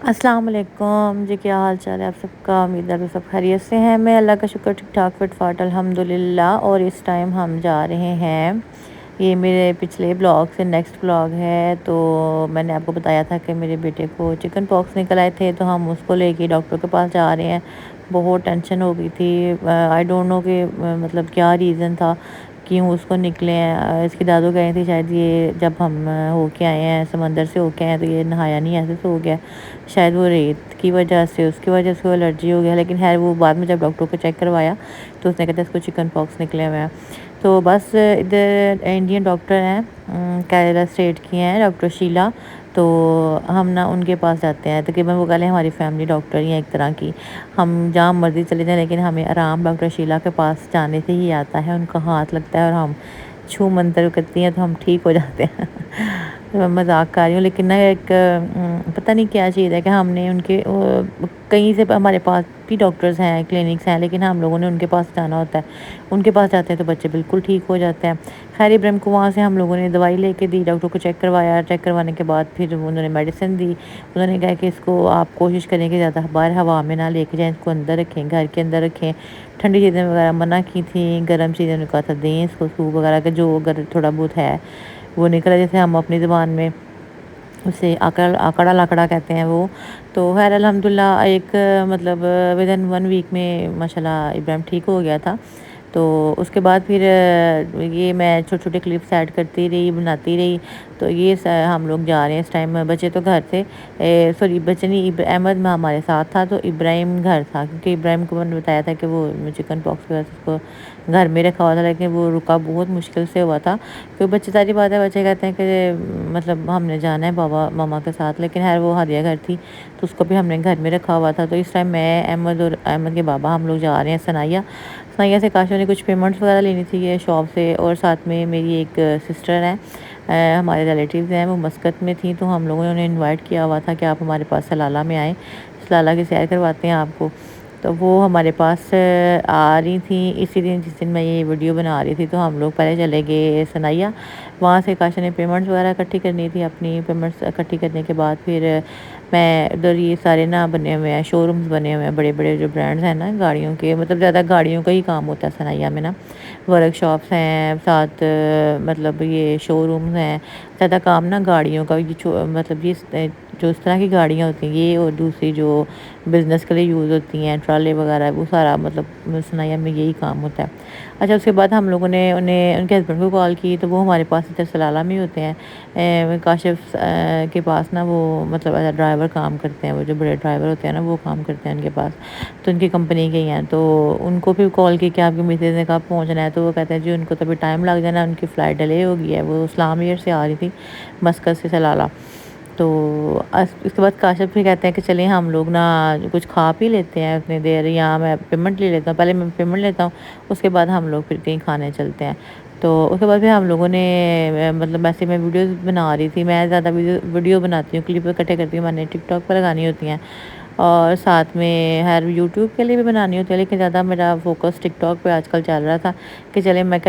السلام علیکم جی، کیا حال چال ہے آپ سب کا؟ امید ہے آپ سب خیریت سے ہیں۔ میں اللہ کا شکر ٹھیک ٹھاک فٹ فاٹ الحمد للہ۔ اور اس ٹائم ہم جا رہے ہیں، یہ میرے پچھلے بلاگ سے نیکسٹ بلاگ ہے۔ تو میں نے آپ کو بتایا تھا کہ میرے بیٹے کو چکن پاکس نکل آئے تھے، تو ہم اس کو لے کے ڈاکٹر کے پاس جا رہے ہیں۔ بہت ٹینشن ہو گئی تھی، آئی ڈونٹ نو کہ مطلب کیا ریزن تھا کیوں اس کو نکلے ہیں۔ اس کی دادو کہہ رہی تھی شاید یہ جب ہم ہو کے آئے ہیں، سمندر سے ہو کے آئے ہیں، تو یہ نہایا نہیں ایسے سے ہو گیا، شاید وہ ریت کی وجہ سے، اس کی وجہ سے وہ الرجی ہو گیا۔ لیکن خیر وہ بعد میں جب ڈاکٹر کو چیک کروایا تو اس نے کہا اس کو چکن پاکس نکلے ہوئے ہیں۔ تو بس ادھر انڈین ڈاکٹر ہیں، کیرلا اسٹیٹ کی ہیں، ڈاکٹر شیلا۔ تو ہم نا ان کے پاس جاتے ہیں، تقریباً وہ کہہ لیں ہماری فیملی ڈاکٹر ہی ہیں ایک طرح کی۔ ہم جہاں مرضی چلے جائیں، لیکن ہمیں آرام ڈاکٹر شیلا کے پاس جانے سے ہی آتا ہے۔ ان کا ہاتھ لگتا ہے اور ہم چھو منتر کرتی ہیں تو ہم ٹھیک ہو جاتے ہیں۔ میں مذاق کر رہی ہوں، لیکن نا ایک پتہ نہیں کیا چیز ہے کہ ہم نے ان کے کہیں سے ہمارے پاس بھی ڈاکٹرز ہیں، کلینکس ہیں، لیکن ہم لوگوں نے ان کے پاس جانا ہوتا ہے۔ ان کے پاس جاتے ہیں تو بچے بالکل ٹھیک ہو جاتے ہیں۔ خیر ابراہیم کو وہاں سے ہم لوگوں نے دوائی لے کے دی، ڈاکٹر کو چیک کروایا، چیک کروانے کے بعد پھر انہوں نے میڈیسن دی۔ انہوں نے کہا کہ اس کو آپ کوشش کریں کہ زیادہ باہر ہوا میں نہ لے کے جائیں، اس کو اندر رکھیں، گھر کے اندر رکھیں۔ ٹھنڈی چیزیں وغیرہ منع کی تھیں، گرم چیزیں نے کہا تھا دیں اس کو، سوپ وغیرہ کا جو اگر تھوڑا بہت ہے وہ نکلا، جیسے ہم اپنی زبان میں اسے آکڑا لاکڑا کہتے ہیں وہ۔ تو خیر الحمدللہ ایک مطلب ودن 1 ویک میں ماشاءاللہ ابراہیم ٹھیک ہو گیا تھا۔ تو اس کے بعد پھر یہ میں چھوٹے چھوٹے کلپس ایڈ کرتی رہی، بناتی رہی۔ تو یہ ہم لوگ جا رہے ہیں اس ٹائم، بچے تو گھر تھے، سوری بچے نہیں، احمد میں ہمارے ساتھ تھا، تو ابراہیم گھر تھا، کیونکہ ابراہیم کو میں نے بتایا تھا کہ وہ چکن پاکس کی وجہ سے اس کو گھر میں رکھا ہوا تھا، لیکن وہ رکا بہت مشکل سے ہوا تھا۔ کیونکہ بچے ساری بات ہے، بچے کہتے ہیں کہ مطلب ہم نے جانا ہے بابا ماما کے ساتھ، لیکن خیر وہ ہادیہ گھر تھی تو اس کو بھی ہم نے گھر میں رکھا ہوا تھا۔ تو اس ٹائم میں احمد اور احمد کے بابا ہم لوگ جا رہے ہیں ثنائیہ سے۔ کاشوں نے کچھ پیمنٹس وغیرہ لینی تھی یہ شاپ سے، اور ساتھ میں میری ایک سسٹر ہیں، ہمارے ریلیٹیوز ہیں، وہ مسقط میں تھیں، تو ہم لوگوں نے انہیں انوائٹ کیا ہوا تھا کہ آپ ہمارے پاس سلالہ میں آئیں، سلالہ کی سیر کرواتے ہیں آپ کو۔ تو وہ ہمارے پاس آ رہی تھیں اسی دن جس دن میں یہ ویڈیو بنا رہی تھی۔ تو ہم لوگ پہلے چلے گئے ثنائیہ، وہاں سے کاشا نے پیمنٹس وغیرہ اکٹھی کرنی تھی، اپنی پیمنٹس اکٹھی کرنے کے بعد پھر میں ادھر یہ سارے نا بنے ہوئے ہیں، شو رومز بنے ہوئے ہیں، بڑے بڑے جو برانڈز ہیں نا گاڑیوں کے، مطلب زیادہ گاڑیوں کا ہی کام ہوتا ہے ثنائیہ میں نا، ورک شاپس ہیں ساتھ، مطلب یہ شو رومز ہیں، زیادہ کام نا گاڑیوں کا، یہ مطلب یہ جو اس طرح کی گاڑیاں ہوتی ہیں یہ، اور دوسری جو بزنس کے لیے یوز ہوتی ہیں ٹرالے وغیرہ، وہ سارا مطلب ثنائیہ میں یہی کام ہوتا ہے۔ اچھا اس کے بعد ہم لوگوں نے انہیں ان کے ہسبینڈ کو کال کی، تو وہ ہمارے پاس ادھر سلالہ میں ہوتے ہیں، کاشف کے پاس نا، وہ مطلب ایز ڈرائیور کام کرتے ہیں، وہ جو بڑے ڈرائیور ہوتے ہیں نا وہ کام کرتے ہیں ان کے پاس، تو ان کی کمپنی کے ہی ہیں۔ تو ان کو پھر کال کی کہ آپ کی مسز نے کب پہنچنا ہے، تو وہ کہتے ہیں جی ان کو تو ابھی ٹائم لگ جانا ہے، ان کی فلائٹ ڈیلے ہو گئی ہے، وہ اسلام ایئر سے آ رہی تھی مسقط سے سلالہ۔ تو اس کے بعد کاشف بھی کہتے ہیں کہ چلیں ہم لوگ نا کچھ کھا پی لیتے ہیں اتنی دیر، یا میں پیمنٹ لے لیتا ہوں، پہلے میں پیمنٹ لیتا ہوں، اس کے بعد ہم لوگ پھر کہیں کھانے چلتے ہیں۔ تو اس کے بعد پھر ہم لوگوں نے مطلب ایسے میں ویڈیوز بنا رہی تھی، میں زیادہ ویڈیو بناتی ہوں، کلپ اکٹھے کرتی ہوں، میں نے ٹک ٹاک پر لگانی ہوتی ہیں، اور ساتھ میں ہر یوٹیوب کے لیے بھی بنانی ہوتی ہے، لیکن زیادہ میرا فوکس ٹک ٹاک پہ آج کل چل رہا تھا کہ چلے میں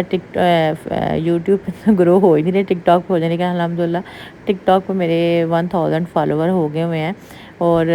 یوٹیوب پہ گرو ہو ہی نہیں رہے، ٹک ٹاک پہ ہو جانے کا الحمد للہ۔ ٹک ٹاک پہ میرے 1000 فالوور ہو گئے ہوئے ہیں، اور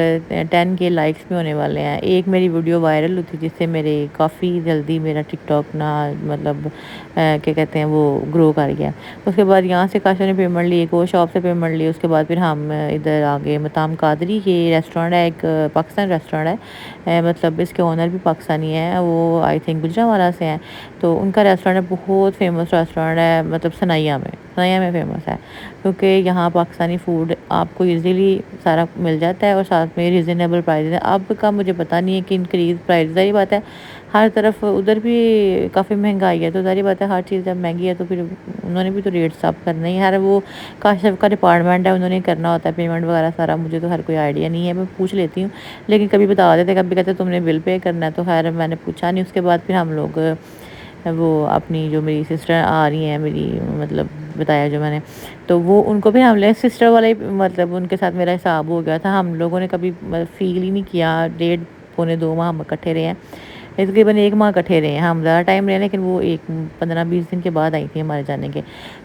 10K لائکس بھی ہونے والے ہیں۔ ایک میری ویڈیو وائرل ہوئی تھی جس سے میرے کافی جلدی میرا ٹک ٹاک نا مطلب کیا کہتے ہیں وہ گرو کر گیا۔ اس کے بعد یہاں سے کاشا نے پیمنٹ لی، ایک اور شاپ سے پیمنٹ لی، اس کے بعد پھر ہم ادھر آگے مطام قادری کے ریسٹورینٹ ہے، ایک پاکستان ریسٹورینٹ ہے، مطلب اس کے اونر بھی پاکستانی ہیں، وہ آئی تھنک گجرانوالہ سے ہیں۔ تو ان کا ریسٹورینٹ بہت فیمس ریسٹورینٹ ہے، مطلب ثنائیہ میں فیمس ہے، کیونکہ یہاں پاکستانی فوڈ آپ کو ایزیلی سارا مل جاتا ہے، اور ساتھ میں ریزنیبل پرائز ہے۔ اب کا مجھے پتہ نہیں ہے کہ انکریز پرائز، ظاہر بات ہے ہر طرف ادھر بھی کافی مہنگائی ہے، تو ظاہر بات ہے ہر چیز جب مہنگی ہے تو پھر انہوں نے بھی تو ریٹس اپ کرنا ہی ہے، وہ کاشف کا ڈپارٹمنٹ ہے، انہوں نے کرنا ہوتا ہے پیمنٹ وغیرہ سارا، مجھے تو ہر کوئی آئیڈیا نہیں ہے، میں پوچھ لیتی ہوں، لیکن کبھی بتا دیتے، کبھی کہتے تم نے بل پے کرنا ہے، تو خیر میں نے پوچھا نہیں۔ اس کے بعد پھر ہم لوگ وہ اپنی جو میری سسٹر آ رہی ہیں، میری مطلب بتایا جو میں نے، تو وہ ان کو بھی ہم لے سسٹر والے، مطلب ان کے ساتھ میرا حساب ہو گیا تھا، ہم لوگوں نے کبھی فیل ہی نہیں کیا، 1.5 پونے 2 ماہ ہم اکٹھے رہے ہیں، تقریباً 1 ماہ اکٹھے رہے ہیں، ہم زیادہ ٹائم رہے ہیں، لیکن وہ 15 20 دن کے بعد آئی تھی ہمارے جانے کے۔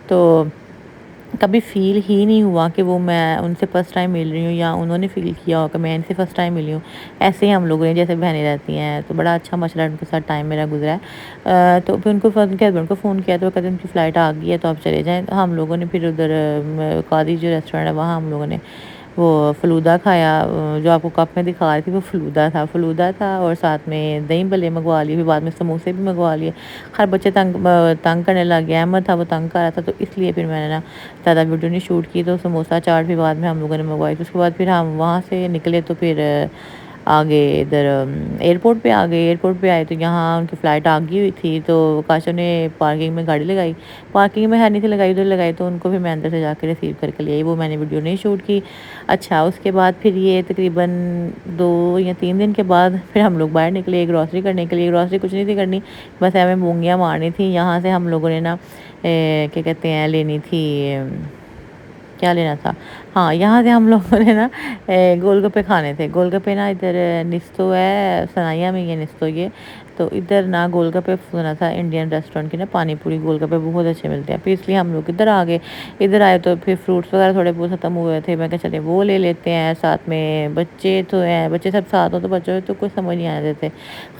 تو 1 ماہ 15 20 دن کے بعد آئی تھی ہمارے جانے کے، تو 1 ماہ 15 20 دن کے بعد آئی تھی ہمارے جانے کے، تو 1 ماہ 15 20 دن کے بعد آئی تھی ہمارے جانے کے، تو کبھی فیل ہی نہیں ہوا کہ وہ میں ان سے فرسٹ ٹائم مل رہی ہوں یا انہوں نے فیل کیا ہو کہ میں ان سے فرسٹ ٹائم ملی ہوں. ایسے ہی ہم لوگوں نے جیسے بہنیں رہتی ہیں تو بڑا اچھا ماشاء اللہ ان کے ساتھ ٹائم میرا گزرا ہے. تو پھر ان کو ان کے ہسبینڈ کو فون کیا تو وہ کہتے ہیں ان کی فلائٹ آ گئی ہے تو آپ چلے جائیں. ہم لوگوں نے پھر ادھر قاضی جو ریسٹورینٹ ہے وہاں ہم لوگوں نے وہ فلودہ کھایا. جو آپ کو کپ میں دکھا رہی تھی وہ فلودہ تھا اور ساتھ میں دہی بلے منگوا لیے. پھر بعد میں سموسے بھی منگوا لیے. ہر بچے تنگ کرنے لگ گیا. احمد تھا وہ تنگ کر رہا تھا تو اس لیے پھر میں نے نا زیادہ ویڈیو نہیں شوٹ کی. تو سموسہ چاٹ بھی بعد میں ہم لوگوں نے منگوائی. تو اس کے بعد پھر ہم وہاں سے نکلے تو پھر آگے ادھر ایئرپورٹ پہ آ گئے. ایئرپورٹ پہ آئے تو یہاں ان کی فلائٹ آگئی ہوئی تھی تو کاشو نے پارکنگ میں گاڑی لگائی. پارکنگ میں ہے نہیں تھی لگائی ادھر لگائی تو ان کو بھی میں اندر سے جا کے ریسیو کر کے لے آئی. وہ میں نے ویڈیو نہیں شوٹ کی. اچھا اس کے بعد پھر یہ تقریباً 2 یا 3 دن کے بعد پھر ہم لوگ باہر نکلے گروسری کرنے کے لیے. گروسری کچھ نہیں تھی کرنی بس ہمیں مونگیاں مارنی تھیں. یہاں سے ہم لوگوں نے نا کیا کہتے ہیں لینی تھی کیا لینا تھا ہاں یہاں سے ہم لوگوں نے نا گول گپے کھانے تھے. گول گپے نا ادھر نستو ہے سنائیاں میں یہ نستو یہ تو ادھر نا گول گپے سنا تھا انڈین ریسٹورینٹ کی نا پانی پوری گول گپے بہت اچھے ملتے ہیں. پھر اس لیے ہم لوگ ادھر آ گئے. ادھر آئے تو پھر فروٹس وغیرہ تھوڑے بہت ختم ہوئے تھے. میں کہ چلے وہ لے لیتے ہیں. ساتھ میں بچے تو ہیں بچے سب ساتھ ہوں تو بچوں تو کچھ سمجھ نہیں آ رہے تھے.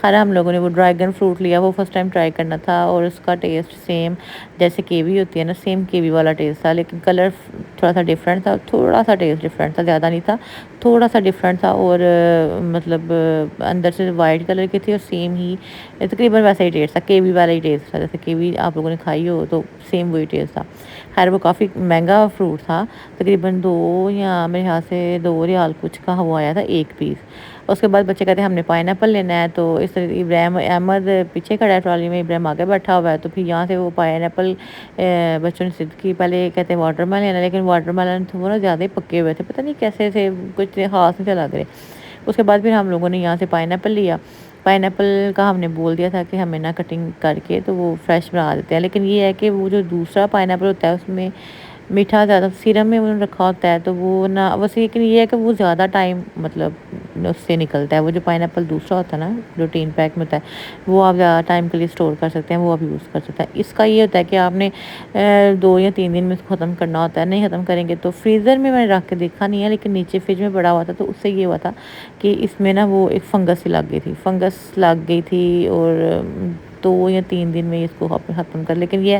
خیر ہم لوگوں نے وہ ڈریگن فروٹ لیا. وہ فرسٹ ٹائم ٹرائی کرنا تھا اور اس کا ٹیسٹ سیم جیسے کیوی ہوتی ہے نا سیم کیوی والا ٹیسٹ تھا. لیکن کلر تھوڑا سا ڈفرینٹ تھا. تھوڑا سا ٹیسٹ ڈفرینٹ تھا زیادہ نہیں تھا تھوڑا سا ڈفرینٹ تھا. اور مطلب اندر سے وائٹ کلر کی تھی اور سیم ہی تقریباً ویسا ہی ٹیسٹ تھا. کیوی والا ہی ٹیسٹ تھا جیسے کیوی آپ لوگوں نے کھائی ہو تو سیم وہی ٹیسٹ تھا. خیر وہ کافی مہنگا فروٹ تھا. تقریباً 2 یا میرے خیال سے 2 ریال کچھ کا وہ آیا تھا ایک پیس. اس کے بعد بچے کہتے ہیں ہم نے پائن ایپل لینا ہے. تو اس طرح ابراہیم احمد پیچھے کھڑا ہے ٹرالی میں. ابراہیم آگے بیٹھا ہوا ہے. تو پھر یہاں سے وہ پائن ایپل بچوں نے ضد کی. پہلے کہتے ہیں واٹر میلن ہے لیکن واٹر میلن وہ نا زیادہ ہی پکے ہوئے تھے. پتہ نہیں کیسے تھے کچھ خاص نہیں تھے لگ رہے. اس کے بعد پھر ہم لوگوں نے یہاں سے پائن ایپل لیا. پائن ایپل کا ہم نے بول دیا تھا کہ ہمیں نا کٹنگ کر کے تو وہ فریش بنا دیتے ہیں. لیکن یہ ہے کہ وہ جو دوسرا پائن ایپل ہوتا ہے اس میں میٹھا زیادہ سیرم میں انہوں نے رکھا ہوتا ہے تو وہ نہ بس. لیکن یہ ہے کہ وہ زیادہ ٹائم مطلب اس سے نکلتا ہے. وہ جو پائن ایپل دوسرا ہوتا ہے نا جو ٹین پیک میں ہوتا ہے وہ آپ زیادہ ٹائم کے لیے اسٹور کر سکتے ہیں. وہ آپ یوز کر سکتے ہیں. اس کا یہ ہوتا ہے کہ آپ نے 2 یا 3 دن میں اس کو ختم کرنا ہوتا ہے. نہیں ختم کریں گے تو فریزر میں نے رکھ کے دیکھا نہیں ہے لیکن نیچے فریج میں پڑا ہوا تھا تو اس سے یہ ہوا تھا کہ اس میں نا وہ ایک فنگس ہی لگ گئی تھی. فنگس لگ گئی تھی اور 2 یا 3 دن میں اس کو ختم کر. لیکن یہ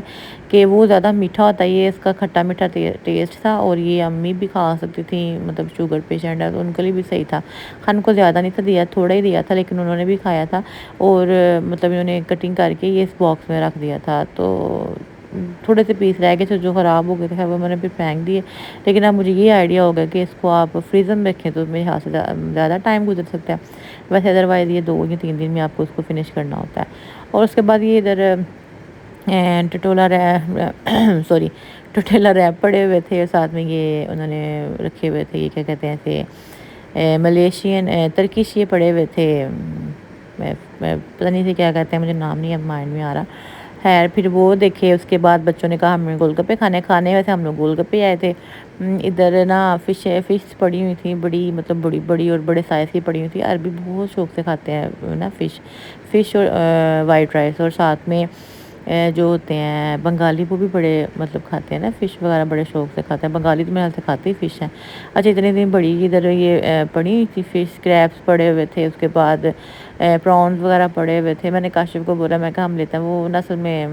کہ وہ زیادہ میٹھا ہوتا ہے. یہ اس کا کھٹا میٹھا ٹیسٹ تھا اور یہ امی بھی کھا سکتی تھیں. مطلب شوگر پیشنٹ ہے تو ان کے لیے بھی صحیح تھا. خان کو زیادہ نہیں تھا دیا تھوڑا ہی دیا تھا لیکن انہوں نے بھی کھایا تھا. اور مطلب انہوں نے کٹنگ کر کے یہ اس باکس میں رکھ دیا تھا. تو تھوڑے سے پیس رہ گئے تھے جو خراب ہو گئے تھے وہ میں نے پھر پھینک دیے. لیکن اب مجھے یہ آئیڈیا ہوگا کہ اس کو آپ فریزر میں رکھیں تو میرے ہاتھ سے زیادہ ٹائم گزر سکتا ہے. ویسے ادروائز یہ 2 یا 3 دن میں آپ کو اس کو فنش کرنا ہوتا ہے. اور اس کے بعد یہ ادھر ٹوٹیلا ریپ پڑے ہوئے تھے. ساتھ میں یہ انہوں نے رکھے ہوئے تھے یہ کیا کہتے ہیں تھے ملیشین ترکش یہ پڑے ہوئے تھے. میں پتہ نہیں تھے کیا کہتے ہیں مجھے نام نہیں اب مائنڈ میں آ رہا. خیر پھر وہ دیکھے. اس کے بعد بچوں نے کہا ہمیں گول گپے کھانے ویسے ہم لوگ گول گپے آئے تھے. ادھر نا فش پڑی ہوئی تھی بڑی مطلب بڑی بڑی اور بڑے سائز کی پڑی ہوئی تھی. عربی بہت شوق سے کھاتے ہیں نا فش اور وائٹ رائس. اور ساتھ میں جو ہوتے ہیں بنگالی وہ بھی بڑے مطلب کھاتے ہیں نا فش وغیرہ بڑے شوق سے کھاتے ہیں. بنگالی تو میرے خیال سے کھاتے ہی فش ہیں. اچھا اتنے دن بڑی ادھر یہ پڑی ہوئی تھی فش کریبس پڑے ہوئے تھے. اس کے بعد پرانز وغیرہ پڑے ہوئے تھے. میں نے کاشف کو بولا میں کہا ہم لیتے ہیں. وہ اصل میں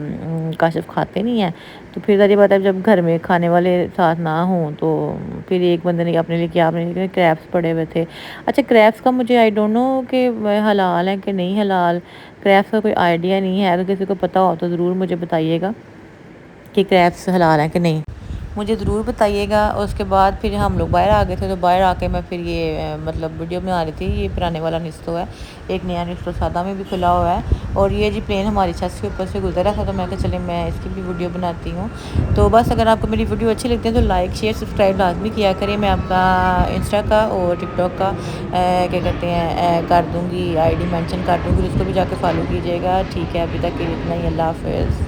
کاشف کھاتے نہیں ہیں تو پھر ذریعہ بات ہے جب گھر میں کھانے والے ساتھ نہ ہوں تو پھر ایک بندے نے اپنے لیے کیا اپنے لیے کریبس پڑے ہوئے تھے. اچھا کریبس کا مجھے آئی ڈونٹ نو کہ حلال ہے کہ نہیں حلال. کریبس کا کوئی آئیڈیا نہیں ہے. اگر کسی کو پتہ ہو تو ضرور مجھے بتائیے گا کہ کریبس حلال ہیں کہ نہیں مجھے ضرور بتائیے گا. اور اس کے بعد پھر ہم لوگ باہر آ گئے تھے تو باہر آ کے میں پھر یہ مطلب ویڈیو بنا رہی تھی. یہ پرانے والا نستو ہے. ایک نیا نستو سادہ میں بھی کھلا ہوا ہے. اور یہ جی پلین ہماری چھت کے اوپر سے گزرا تھا تو میں کہا چلے میں اس کی بھی ویڈیو بناتی ہوں. تو بس اگر آپ کو میری ویڈیو اچھی لگتی ہے تو لائک شیئر سبسکرائب لازمی کیا کریں. میں آپ کا انسٹا کا اور ٹک ٹاک کا کیا کہتے ہیں کر دوں گی آئی ڈی مینشن کر دوں گی. اس کو بھی جا کے فالو کیجیے گا. ٹھیک ہے ابھی تک کے لیے اتنا ہی. اللہ حافظ.